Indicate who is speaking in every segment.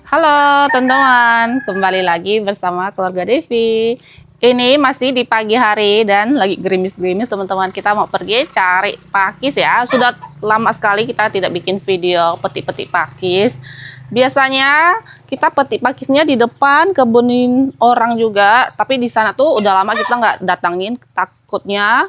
Speaker 1: Halo teman-teman, kembali lagi bersama keluarga Devi. Ini masih di pagi hari dan lagi gerimis-gerimis teman-teman. Kita mau pergi cari pakis ya. Sudah lama sekali kita tidak bikin video petik-petik pakis. Biasanya kita petik pakisnya di depan kebunin orang juga. Tapi di sana tuh udah lama kita nggak datangin, takutnya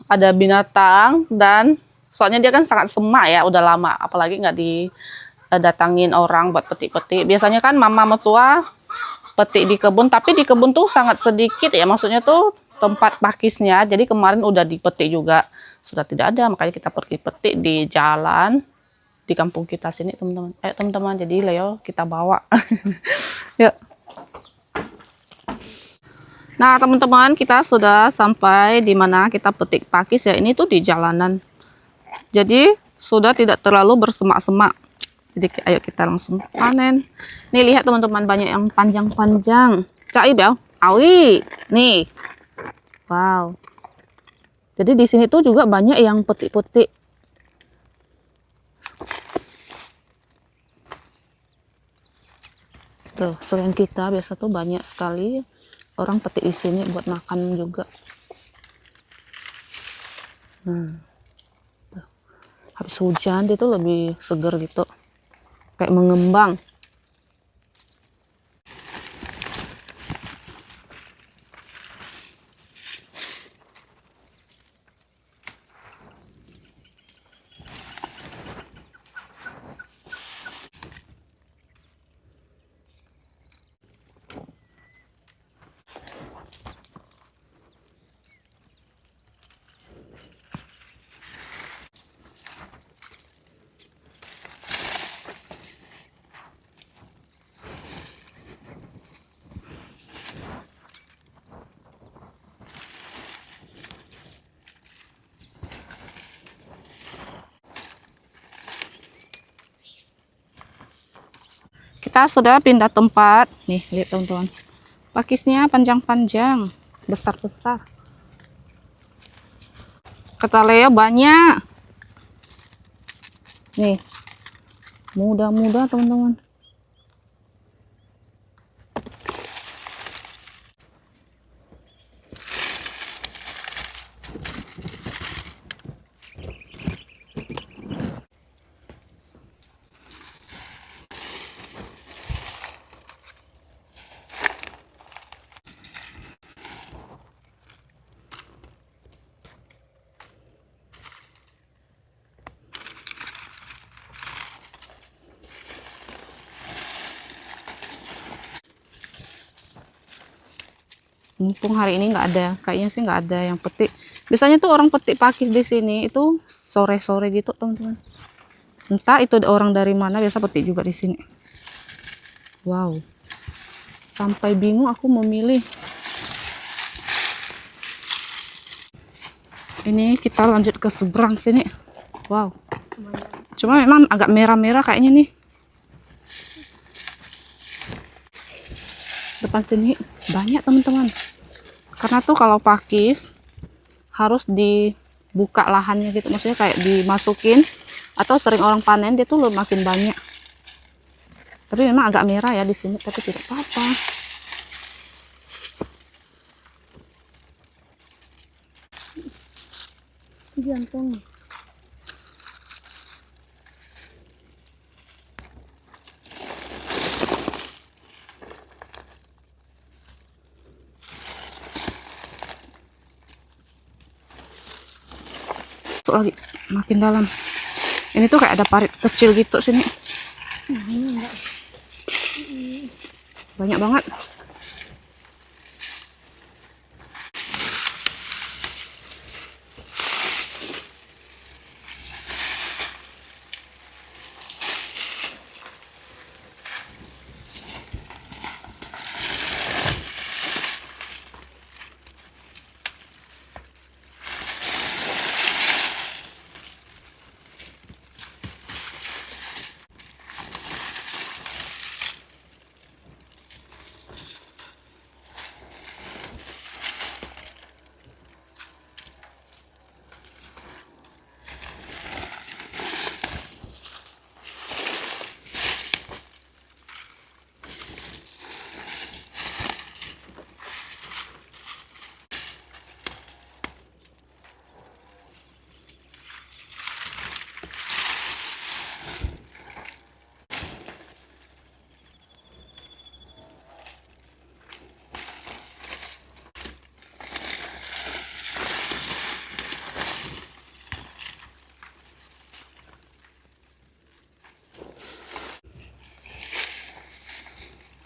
Speaker 1: ada binatang dan soalnya dia kan sangat semak ya, udah lama. Apalagi nggak datangin orang buat petik-petik. Biasanya kan mama mertua petik di kebun, tapi di kebun tuh sangat sedikit ya, maksudnya tuh tempat pakisnya. Jadi kemarin udah dipetik juga, sudah tidak ada, makanya kita pergi petik di jalan di kampung kita sini teman-teman. Ayo teman-teman, jadi Leo kita bawa. Yuk. Nah teman-teman, kita sudah sampai di mana kita petik pakis ya. Ini tuh di jalanan, jadi sudah tidak terlalu bersemak-semak. Jadi ayo kita langsung panen. Nih lihat teman-teman, banyak yang panjang-panjang. Caib ya, awi. Nih, wow. Jadi di sini tuh juga banyak yang petik-petik. Tuh, selain kita biasa tuh banyak sekali orang petik di sini buat makan juga. Habis hujan itu lebih seger gitu, kayak mengembang. Kita sudah pindah tempat. Nih lihat teman-teman, pakisnya panjang-panjang, besar-besar. Kata Leo banyak. Nih, muda-muda teman-teman. Mumpung hari ini nggak ada, kayaknya sih nggak ada yang petik. Biasanya tuh orang petik pakis di sini itu sore-sore gitu teman-teman. Entah itu orang dari mana, biasa petik juga di sini. Wow, sampai bingung aku memilih. Ini kita lanjut ke seberang sini. Wow, cuma memang agak merah-merah kayaknya nih. Depan sini banyak teman-teman. Karena tuh kalau pakis harus dibuka lahannya gitu, maksudnya kayak dimasukin, atau sering orang panen dia tuh makin banyak. Tapi memang agak merah ya di sini, tapi tidak apa-apa. Jantung. Masuk lagi, makin dalam. Ini tuh kayak ada parit kecil gitu sini. Banyak banget.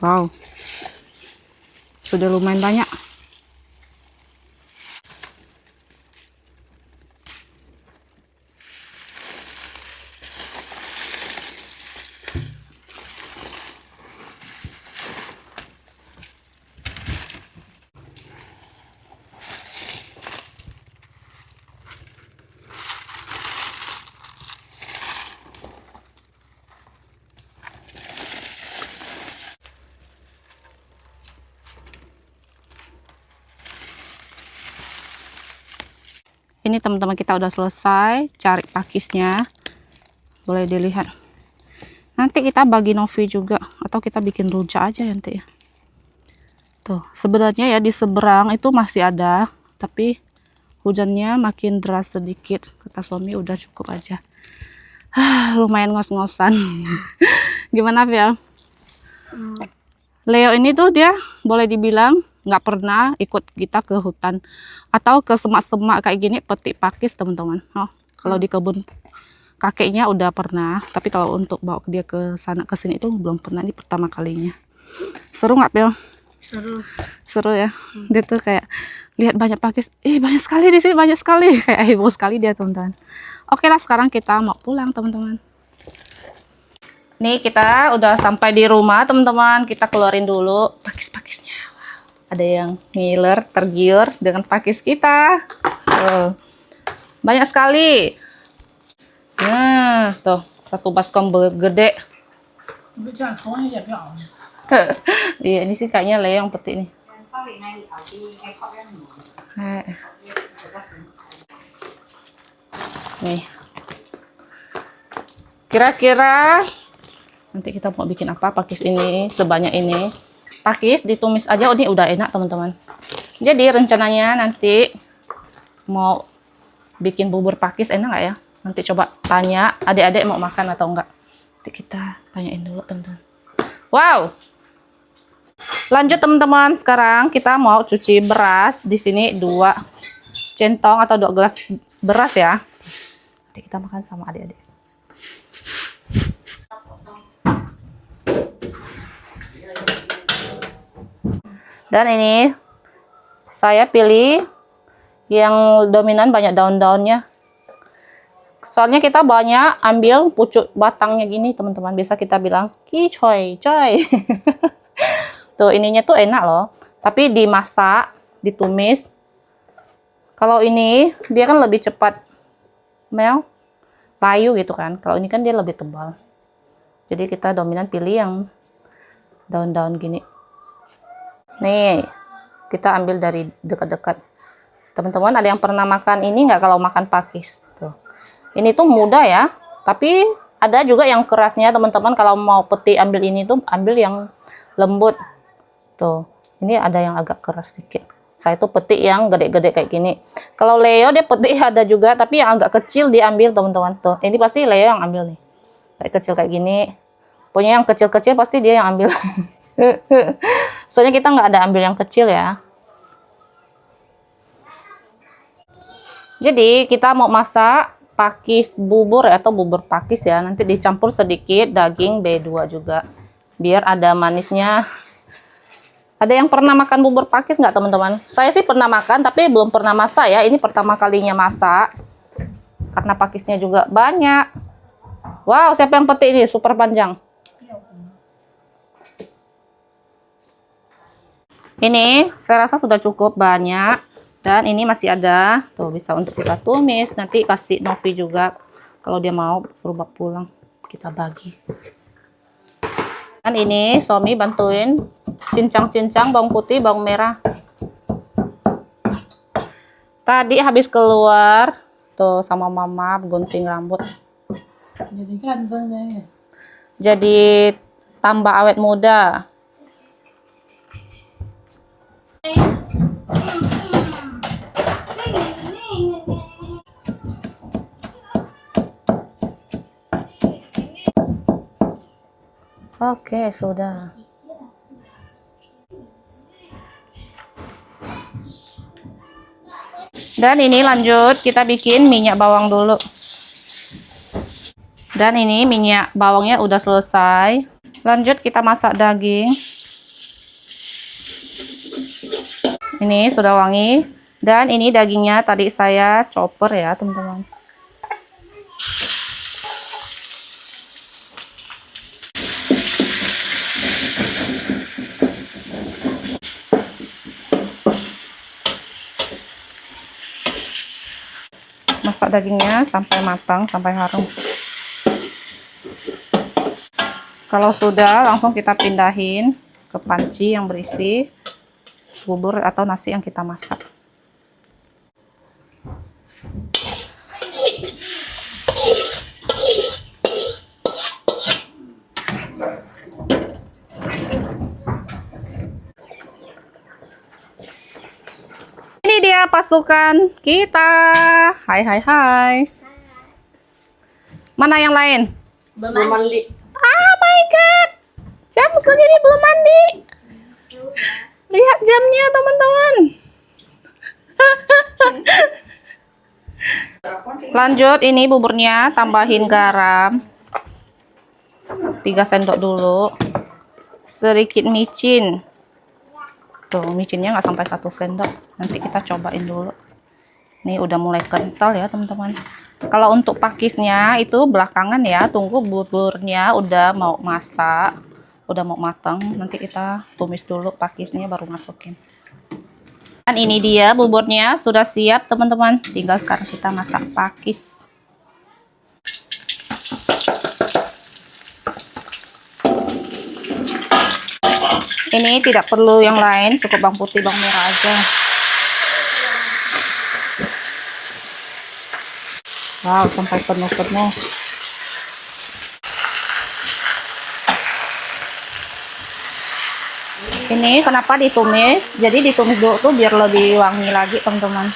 Speaker 1: Wow, sudah lumayan banyak. Ini teman-teman, kita udah selesai cari pakisnya, boleh dilihat. Nanti kita bagi Novi juga, atau kita bikin rujak aja nanti ya. Tuh, sebenarnya ya di seberang itu masih ada, tapi hujannya makin deras sedikit. Kata suami udah cukup aja. Lumayan ngos-ngosan. Gimana ya? Leo ini tuh dia boleh dibilang nggak pernah ikut kita ke hutan atau ke semak-semak kayak gini petik pakis teman-teman. Oh, kalau di kebun kakeknya udah pernah, tapi kalau untuk bawa dia ke sana ke sini itu belum pernah, ini pertama kalinya. Seru nggak, Pel? Seru ya. Dia tuh kayak lihat banyak pakis, banyak sekali di sini, banyak sekali, kayak heboh sekali dia teman-teman. Oke lah, sekarang kita mau pulang teman-teman. Nih kita udah sampai di rumah teman-teman, kita keluarin dulu pakis-pakisnya. Wow. Ada yang ngiler, tergiur dengan pakis kita. Banyak sekali. Nah, tuh satu baskom gede. Iya, ini sih kayaknya Leo yang petik nih. Nih. Kira-kira nanti kita mau bikin apa pakis ini sebanyak ini. Pakis ditumis aja ini udah enak teman-teman. Jadi rencananya nanti mau bikin bubur pakis, enak nggak ya? Nanti coba tanya adik-adik mau makan atau enggak. Nanti kita tanyain dulu teman-teman. Wow. Lanjut teman-teman, sekarang kita mau cuci beras. Di sini 2 centong atau 2 gelas beras ya. Nanti kita makan sama adik-adik. Dan ini saya pilih yang dominan banyak daun-daunnya. Soalnya kita banyak ambil pucuk batangnya gini teman-teman. Biasa kita bilang ki coy coy. Tuh ininya tuh enak loh. Tapi dimasak, ditumis. Kalau ini dia kan lebih cepat layu gitu kan. Kalau ini kan dia lebih tebal. Jadi kita dominan pilih yang daun-daun gini. Nih, kita ambil dari dekat-dekat. Teman-teman ada yang pernah makan ini nggak kalau makan pakis? Tuh. Ini tuh mudah ya, tapi ada juga yang kerasnya teman-teman. Kalau mau petik ambil ini tuh ambil yang lembut. Tuh, ini ada yang agak keras sedikit. Saya tuh petik yang gede-gede kayak gini. Kalau Leo dia petik ada juga, tapi yang agak kecil diambil teman-teman. Tuh, ini pasti Leo yang ambil nih. Kayak kecil kayak gini. Pokoknya yang kecil-kecil pasti dia yang ambil. Soalnya kita nggak ada ambil yang kecil ya. Jadi kita mau masak pakis bubur atau bubur pakis ya. Nanti dicampur sedikit daging B2 juga. Biar ada manisnya. Ada yang pernah makan bubur pakis nggak teman-teman? Saya sih pernah makan tapi belum pernah masak ya. Ini pertama kalinya masak. Karena pakisnya juga banyak. Wow, siapa yang petik ini? Super panjang. Ini saya rasa sudah cukup banyak. Dan ini masih ada. Tuh bisa untuk kita tumis. Nanti kasih Novi juga. Kalau dia mau suruh bawa pulang. Kita bagi. Dan ini suami bantuin cincang-cincang bawang putih, bawang merah. Tadi habis keluar tuh sama mama gunting rambut. Jadi gantengnya. Jadi tambah awet muda. Oke, sudah. Dan ini lanjut kita bikin minyak bawang dulu. Dan ini minyak bawangnya udah selesai. Lanjut kita masak daging. Ini sudah wangi. Dan ini dagingnya tadi saya chopper ya, teman-teman. Masak dagingnya sampai matang, sampai harum. Kalau sudah, langsung kita pindahin ke panci yang berisi bubur atau nasi yang kita masak. Ini dia pasukan kita. Hai hai hai. Mana yang lain?
Speaker 2: Belum mandi.
Speaker 1: Oh my god. Jam segini belum mandi. Lihat jamnya, teman-teman. Lanjut, ini buburnya tambahin garam 3 sendok dulu. Sedikit micin. Tuh, micinnya nggak sampai 1 sendok. Nanti kita cobain dulu. Ini udah mulai kental ya, teman-teman. Kalau untuk pakisnya itu belakangan ya, tunggu buburnya udah mau masak, udah mau matang. Nanti kita tumis dulu pakisnya baru masukin. Dan ini dia buburnya sudah siap, teman-teman. Tinggal sekarang kita masak pakis. Ini tidak perlu yang lain, cukup bawang putih, bawang merah aja. Wow, sampai penuh-penuh. Ini kenapa ditumis? Jadi ditumis dulu tuh biar lebih wangi lagi, teman-teman.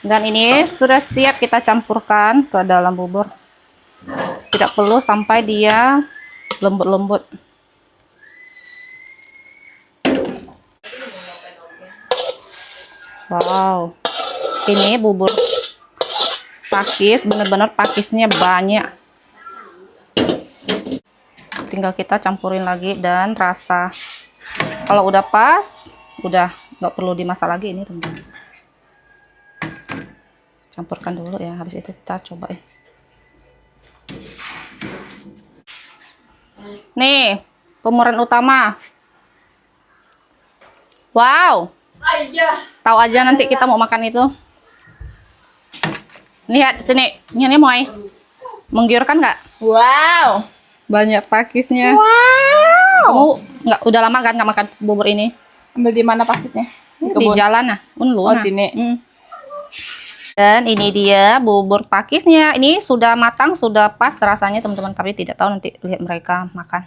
Speaker 1: Dan ini sudah siap kita campurkan ke dalam bubur. Tidak perlu sampai dia lembut-lembut. Wow, ini bubur pakis, bener-bener pakisnya banyak. Tinggal kita campurin lagi dan rasa. Kalau udah pas, udah nggak perlu dimasak lagi ini, teman-teman. Campurkan dulu ya, habis itu kita cobain. Nih, pemeran utama. Wow. Tahu aja nanti kita mau makan itu. Lihat sini, ini Moy. Menggiurkan nggak?
Speaker 2: Wow.
Speaker 1: Banyak pakisnya.
Speaker 2: Wow.
Speaker 1: Kamu nggak udah lama kan nggak makan bubur ini?
Speaker 2: Ambil di mana pakisnya?
Speaker 1: Di jalan nah.
Speaker 2: Oh, sini.
Speaker 1: Dan ini dia bubur pakisnya. Ini sudah matang, sudah pas rasanya, teman-teman. Tapi tidak tahu, nanti lihat mereka makan.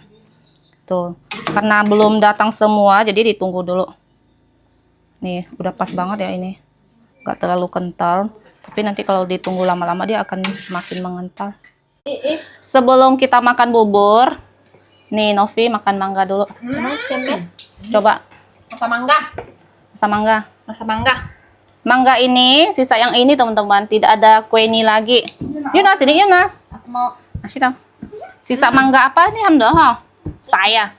Speaker 1: Tuh, karena belum datang semua, jadi ditunggu dulu. Nih, udah pas banget ya ini. Gak terlalu kental. Tapi nanti kalau ditunggu lama-lama dia akan semakin mengental. Sebelum kita makan bubur, nih Novi makan mangga dulu. Coba.
Speaker 2: Rasa mangga.
Speaker 1: Rasa mangga.
Speaker 2: Rasa mangga.
Speaker 1: Mangga ini, sisa yang ini teman-teman, tidak ada kue ini lagi. Yuna, sini Yuna.
Speaker 2: Aku mau
Speaker 1: Masih tahu. Sisa mangga apa nih Hamdah? Saya.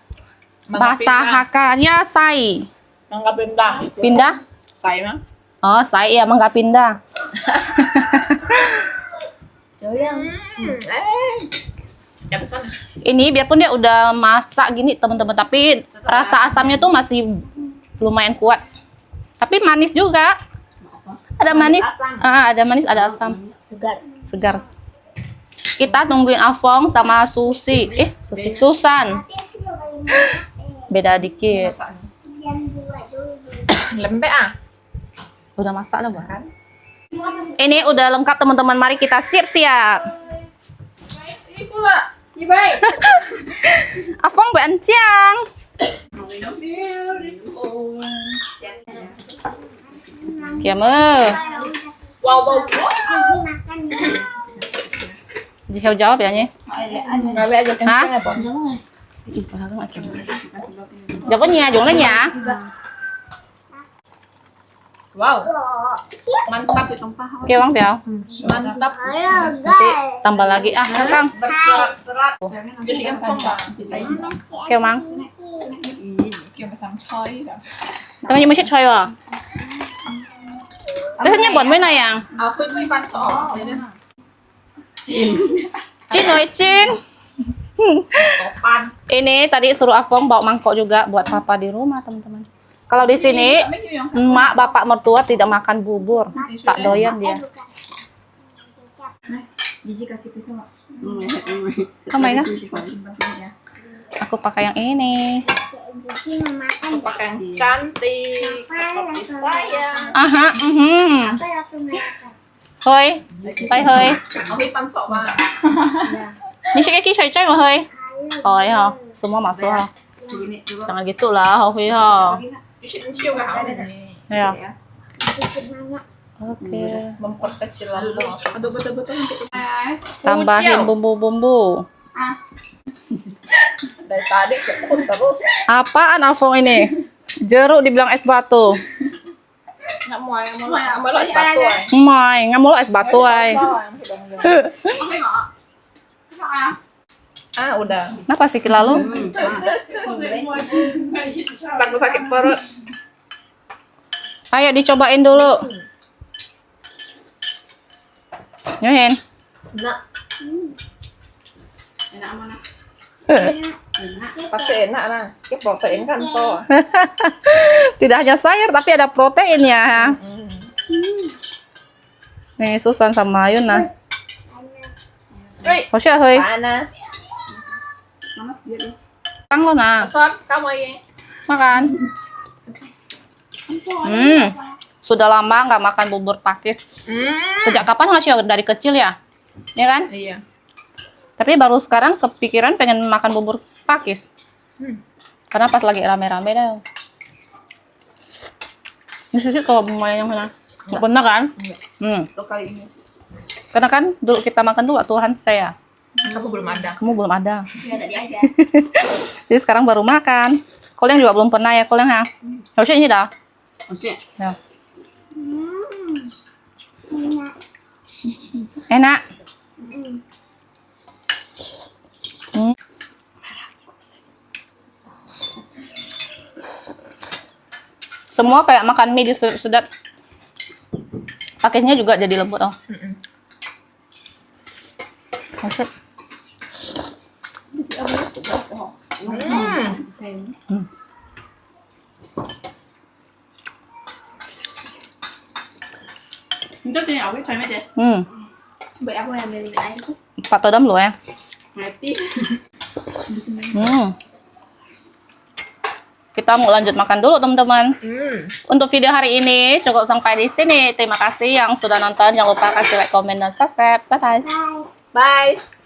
Speaker 1: Bahasa Hakanya sai.
Speaker 2: mangga pindah.
Speaker 1: Pindah?
Speaker 2: Saya mah.
Speaker 1: Oh, saya ya mangga pindah. Ini biarpun dia udah masak gini teman-teman, tapi rasa asamnya tuh masih lumayan kuat. Tapi manis juga. Ada manis, ada manis, ada asam. Segar. Kita tungguin Afong sama Susi. Susan. Beda dikit.
Speaker 2: Lembek ah.
Speaker 1: Udah masak lah, Bang. Ini udah lengkap teman-teman. Mari kita siap-siap.
Speaker 2: Ini pula. Ini baik.
Speaker 1: Afong beancang. Kiamu.
Speaker 2: Wow.
Speaker 1: Jauh jawab ya nya.
Speaker 2: Ngabe aja kencang ya, Pon.
Speaker 1: Jawabnya, jawabnya.
Speaker 2: Wow. Mantap itu paha.
Speaker 1: Oke, Bang Piao.
Speaker 2: Mantap.
Speaker 1: Nanti tambah lagi. Ah, Kang.
Speaker 2: Berserat. Jadi kan somba.
Speaker 1: Oke, Bang.
Speaker 2: Kiểu sắm chơi.
Speaker 1: Tao như mới chết chơi à? Thế nhất bọn mới này à?
Speaker 2: Khuyên mấy bạn sỏ.
Speaker 1: Cin, oi Cin.
Speaker 2: Sopan.
Speaker 1: Ini tadi suruh Afong bawa mangkok juga buat papa di rumah, teman-teman. Kalau di sini emak bapak mertua tidak makan bubur, tak doyan dia.
Speaker 2: Gigi kasih pisau.
Speaker 1: Kamu ya?
Speaker 2: Simpan sini ya.
Speaker 1: Aku pakai yang ini.
Speaker 2: Aku pakai yang cantik. Seperti saya.
Speaker 1: Aha, Hơi, tay hơi.
Speaker 2: Aku ipan sok banget.
Speaker 1: Ini sih kaki chơi mà hơi. Ôi ha, semua masuk ha.
Speaker 2: Segini dulu.
Speaker 1: Jangan gitulah, Hovi ha.
Speaker 2: Cium kan?
Speaker 1: Ya. Oke.
Speaker 2: Memperkecil lalu. Aduh betul-betul nanti
Speaker 1: Tambahin bumbu-bumbu.
Speaker 2: dari tadi cepet terus.
Speaker 1: Apaan Afong ini? Jeruk dibilang es batu.
Speaker 2: Nggak mau yang mau es batu ay.
Speaker 1: Mai, nggak mau es batu ay.
Speaker 2: Oke mak. Ah udah.
Speaker 1: Kenapa sih lalu?
Speaker 2: Takut sakit perut.
Speaker 1: Ayo dicobain dulu. Nyohin.
Speaker 2: Enak. Enak mana? Pasti enak nah. Ini protein kan toh.
Speaker 1: Tidak hanya sayur tapi ada proteinnya. Nih Susan sama Yuna. Hosya hoi.
Speaker 2: Panas.
Speaker 1: Kang lo nah.
Speaker 2: Pesan kamu aja.
Speaker 1: Makan. Sudah lama nggak makan bubur pakis. Sejak kapan masih dari kecil ya? Ya kan?
Speaker 2: Iya.
Speaker 1: Tapi baru sekarang kepikiran pengen makan bubur pakis. Karena pas lagi rame-rame dah. Ini sih kalau main yang mana? Nggak pernah kan?
Speaker 2: Lo kali ini.
Speaker 1: Karena kan dulu kita makan tuh waktu Hanse ya.
Speaker 2: Kamu belum ada.
Speaker 1: Kamu belum ada. Jadi sekarang baru makan. Kalian juga belum pernah ya, kalian ha? Harusnya ini dah.
Speaker 2: Maksudnya?
Speaker 1: Ya. Enak. Semua kayak makan mie di sedap. Pakisnya juga jadi lembut oh. Maksud.
Speaker 2: Itu sih aku cari aja. Vậy aku làm mình lại.
Speaker 1: Patau đấm lụa em.
Speaker 2: Mati.
Speaker 1: Kita mau lanjut makan dulu teman-teman. Untuk video hari ini cukup sampai di sini. Terima kasih yang sudah nonton. Jangan lupa kasih like, komen, dan subscribe. Bye bye.
Speaker 2: Bye.